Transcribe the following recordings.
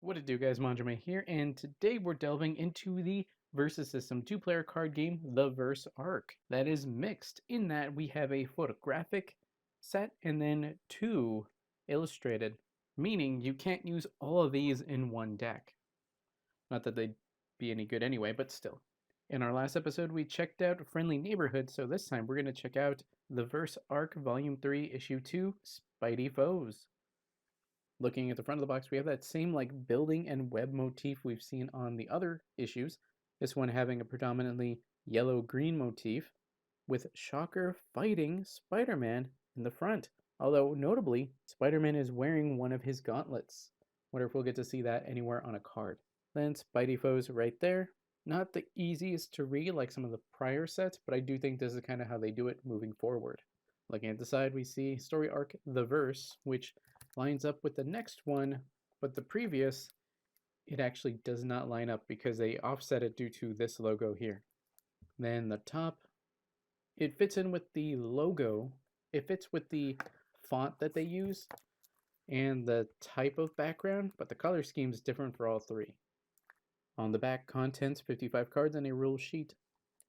What it do, guys? Manjoume here, and today we're delving into the Versus System two-player card game, The Verse Arc. That is mixed in that we have a photographic set and then two illustrated, meaning you can't use all of these in one deck. Not that they'd be any good anyway, but still. In our last episode, we checked out Friendly Neighborhood, so this time we're going to check out The Verse Arc Volume 3, Issue 2, Spidey-Foes. Looking at the front of the box, we have that same like building and web motif we've seen on the other issues. This one having a predominantly yellow-green motif with Shocker fighting Spider-Man in the front. Although notably, Spider-Man is wearing one of his gauntlets. Wonder if we'll get to see that anywhere on a card. Then Spidey-Foes right there. Not the easiest to read like some of the prior sets, but I do think this is kind of how they do it moving forward. Looking at the side, we see story arc The Verse, which lines up with the next one, but the previous, it actually does not line up because they offset it due to this logo here. Then the top, it fits in with the logo. It fits with the font that they use and the type of background, but the color scheme is different for all three. On the back, contents, 55 cards and a rule sheet.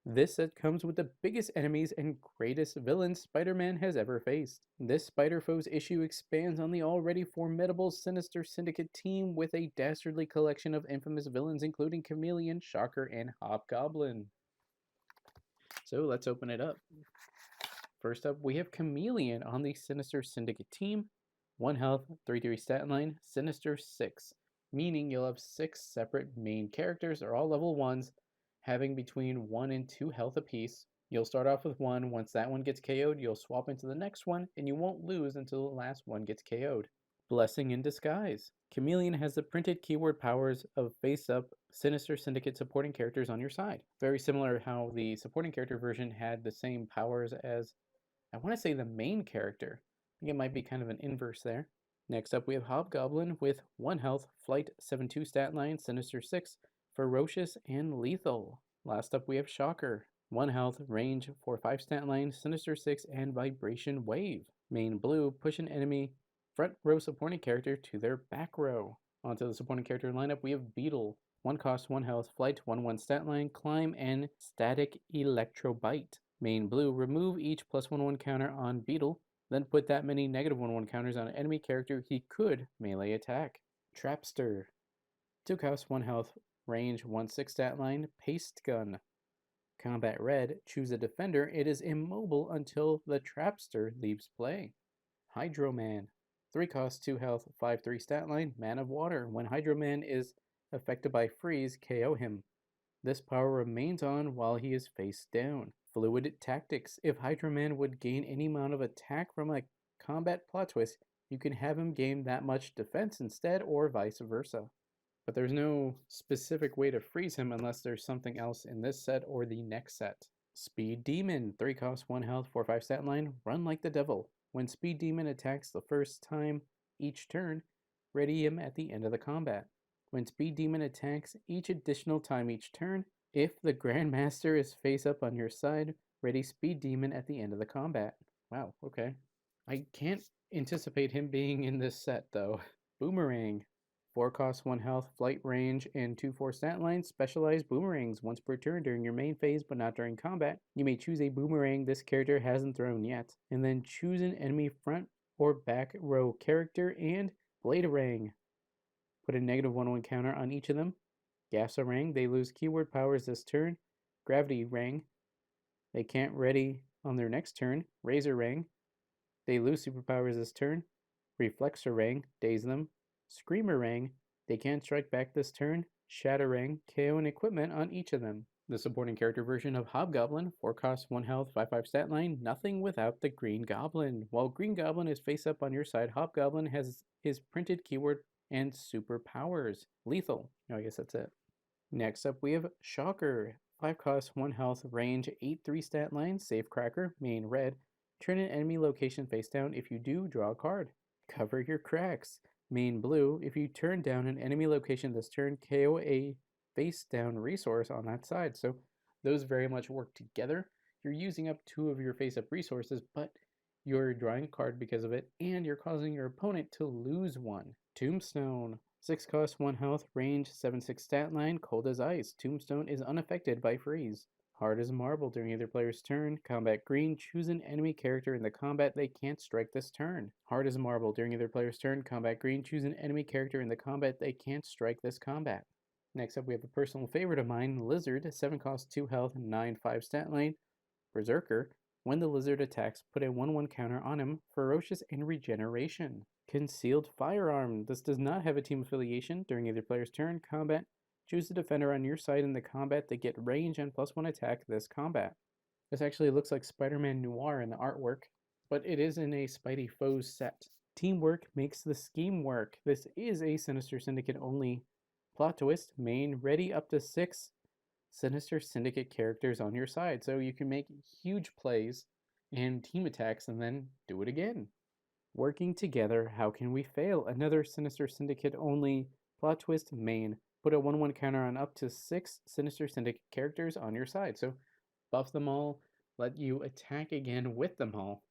This set comes with the biggest enemies and greatest villains Spider-Man has ever faced. This Spider-Foes issue expands on the already formidable Sinister Syndicate team with a dastardly collection of infamous villains including Chameleon, Shocker, and Hobgoblin. So let's open it up. First up, we have Chameleon on the Sinister Syndicate team. 1 health, 3/3 stat line, Sinister 6, meaning you'll have 6 separate main characters, are all level 1s, having between 1 and 2 health apiece. You'll start off with 1. Once that one gets KO'd, you'll swap into the next one, and you won't lose until the last one gets KO'd. Blessing in Disguise. Chameleon has the printed keyword powers of face-up Sinister Syndicate supporting characters on your side. Very similar how the supporting character version had the same powers as, I want to say, the main character. I think it might be kind of an inverse there. Next up, we have Hobgoblin with 1 health, flight 7/2 stat line, Sinister 6, ferocious and lethal. Last up, we have Shocker. 1 health, range 4/5 stat line, Sinister 6, and vibration wave. Main blue, push an enemy front row supporting character to their back row. Onto the supporting character lineup, we have Beetle. 1 cost, 1 health, flight 1/1 stat line, climb, and static electro bite. Main blue, remove each +1/1 counter on Beetle, then put that many -1/1 counters on an enemy character he could melee attack. Trapster. 2 cost, 1 health, range 1/6 stat line, paste gun. Combat red, choose a defender. It is immobile until the Trapster leaves play. Hydro-Man. 3 cost, 2 health, 5/3 stat line, Man of Water. When Hydro-Man is affected by freeze, KO him. This power remains on while he is face down. Fluid Tactics. If Hydro-Man would gain any amount of attack from a combat plot twist, you can have him gain that much defense instead, or vice versa. But there's no specific way to freeze him unless there's something else in this set or the next set. Speed Demon. 3 cost, 1 health, 4/5 stat line, run like the devil. When Speed Demon attacks the first time each turn, ready him at the end of the combat. When Speed Demon attacks each additional time each turn, if the Grandmaster is face up on your side, ready Speed Demon at the end of the combat. Wow, okay. I can't anticipate him being in this set though. Boomerang. 4 cost, 1 health, flight range, and 2/4 stat line. Specialized boomerangs once per turn during your main phase, but not during combat. You may choose a boomerang this character hasn't thrown yet, and then choose an enemy front or back row character and Bladerang. Put a -1/1 counter on each of them. Gasorang, they lose keyword powers this turn. Gravity Rang, they can't ready on their next turn. Razorang, they lose superpowers this turn. Reflexorang, daze them. Screamerang, they can't strike back this turn. Shatterang, KO and equipment on each of them. The supporting character version of Hobgoblin, 4 cost, 1 health, 5/5 stat line, nothing without the Green Goblin. While Green Goblin is face up on your side, Hobgoblin has his printed keyword and superpowers. Lethal. Oh, I guess that's it. Next up, we have Shocker. 5 cost, 1 health, range, 8/3 stat line, Safecracker, main red. Turn an enemy location face down. If you do, draw a card. Cover your cracks. Main blue, if you turn down an enemy location this turn, KO a face down resource on that side. So those very much work together. You're using up 2 of your face up resources, but you're drawing a card because of it, and you're causing your opponent to lose 1. Tombstone. 6 cost, 1 health, range, 7/6 stat line, cold as ice. Tombstone is unaffected by freeze. Hard as marble during either player's turn. Combat green, choose an enemy character in the combat they can't strike this turn. Hard as marble during either player's turn. Combat green, choose an enemy character in the combat they can't strike this combat. Next up, we have a personal favorite of mine, Lizard, 7 cost, 2 health, 9/5 stat line. Berserker, when the lizard attacks, put a 1/1 counter on him, ferocious and regeneration. Concealed firearm, this does not have a team affiliation. During either player's turn, combat, choose the defender on your side in the combat that get range and +1 attack this combat. This actually looks like Spider-Man Noir in the artwork, but it is in a Spidey-Foes set. Teamwork makes the scheme work. This is a Sinister Syndicate only. Plot twist, main, ready up to 6 Sinister Syndicate characters on your side, so you can make huge plays and team attacks and then do it again. Working together, how can we fail? Another Sinister Syndicate only plot twist main. Put a 1/1 counter on up to 6 Sinister Syndicate characters on your side. So buff them all, let you attack again with them all.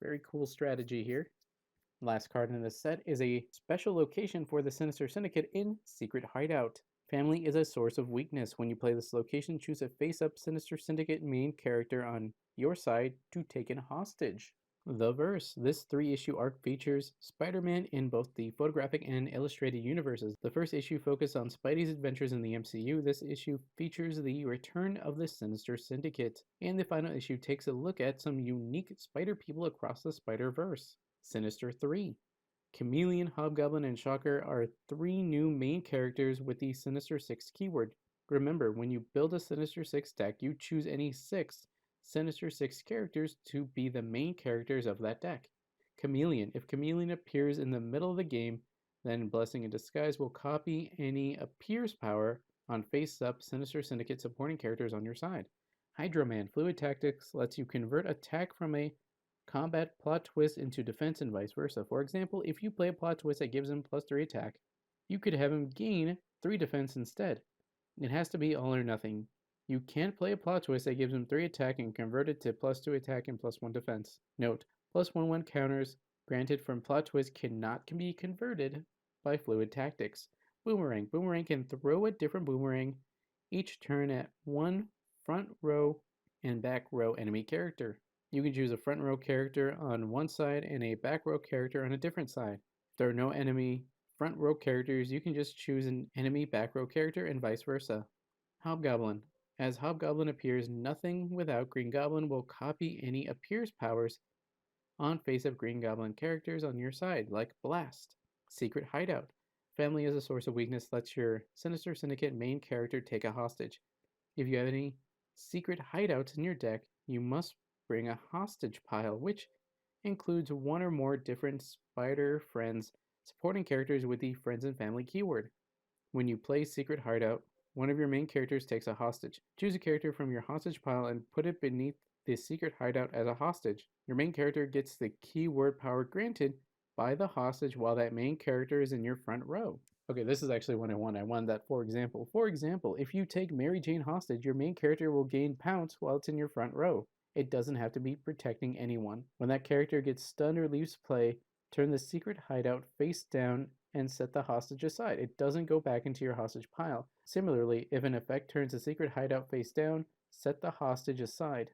Very cool strategy here. Last card in this set is a special location for the Sinister Syndicate in Secret Hideout. Family is a source of weakness. When you play this location, choose a face-up Sinister Syndicate main character on your side to take in hostage. The Verse. This 3-issue arc features Spider-Man in both the photographic and illustrated universes. The first issue focused on Spidey's adventures in the MCU. This issue features the return of the Sinister Syndicate. And the final issue takes a look at some unique Spider people across the Spider-Verse. Sinister 3. Chameleon, Hobgoblin, and Shocker are 3 new main characters with the Sinister 6 keyword. Remember, when you build a Sinister 6 deck, you choose any 6 Sinister 6 characters to be the main characters of that deck. Chameleon. If Chameleon appears in the middle of the game, then Blessing in Disguise will copy any appears power on face-up Sinister Syndicate supporting characters on your side. Hydro Man. Fluid Tactics lets you convert attack from a combat plot twist into defense and vice versa. For example, if you play a plot twist that gives him +3 attack, you could have him gain 3 defense instead. It has to be all or nothing. You can't play a plot twist that gives him 3 attack and convert it to +2 attack and +1 defense. Note, +1/1 counters granted from plot twist cannot be converted by fluid tactics. Boomerang. Boomerang can throw a different boomerang each turn at one front row and back row enemy character. You can choose a front row character on one side and a back row character on a different side. If there are no enemy front row characters, you can just choose an enemy back row character and vice versa. Hobgoblin. As Hobgoblin appears, nothing without Green Goblin will copy any appears powers on face-up Green Goblin characters on your side, like Blast. Secret Hideout. Family as a source of weakness lets your Sinister Syndicate main character take a hostage. If you have any secret hideouts in your deck, you must bring a hostage pile, which includes 1 or more different Spider Friends supporting characters with the Friends and Family keyword. When you play Secret Hideout, one of your main characters takes a hostage. Choose a character from your hostage pile and put it beneath the Secret Hideout as a hostage. Your main character gets the keyword power granted by the hostage while that main character is in your front row. Okay, this is actually what I want. I wanted that for example. For example, if you take Mary Jane hostage, your main character will gain pounce while it's in your front row. It doesn't have to be protecting anyone. When that character gets stunned or leaves play, turn the Secret Hideout face down and set the hostage aside. It doesn't go back into your hostage pile. Similarly, if an effect turns the Secret Hideout face down, set the hostage aside.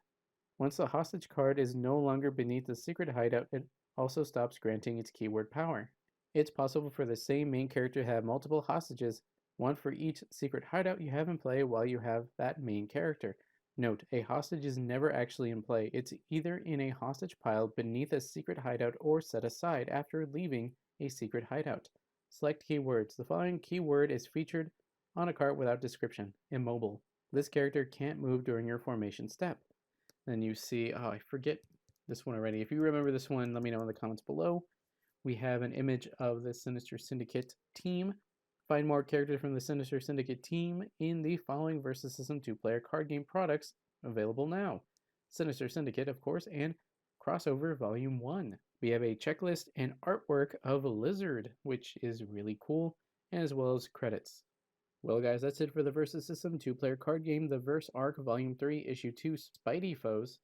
Once the hostage card is no longer beneath the Secret Hideout, it also stops granting its keyword power. It's possible for the same main character to have multiple hostages, one for each Secret Hideout you have in play while you have that main character. Note, a hostage is never actually in play. It's either in a hostage pile beneath a Secret Hideout or set aside after leaving a Secret Hideout. Select keywords. The following keyword is featured on a card without description. Immobile. This character can't move during your formation step. Then you see, oh, I forget this one already. If you remember this one, let me know in the comments below. We have an image of the Sinister Syndicate team. Find more characters from the Sinister Syndicate team in the following Versus System 2-player card game products available now. Sinister Syndicate, of course, and Crossover Volume 1. We have a checklist and artwork of Lizard, which is really cool, as well as credits. Well guys, that's it for the Versus System 2-player card game, The Verse Arc Volume 3, Issue 2, Spidey-Foes.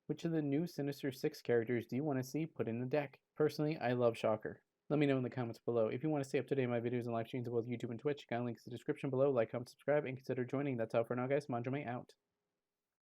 Which of the new Sinister 6 characters do you want to see put in the deck? Personally, I love Shocker. Let me know in the comments below. If you want to stay up to date on my videos and live streams on both YouTube and Twitch, got links in the description below. Like, comment, subscribe, and consider joining. That's all for now, guys. Manjoume out.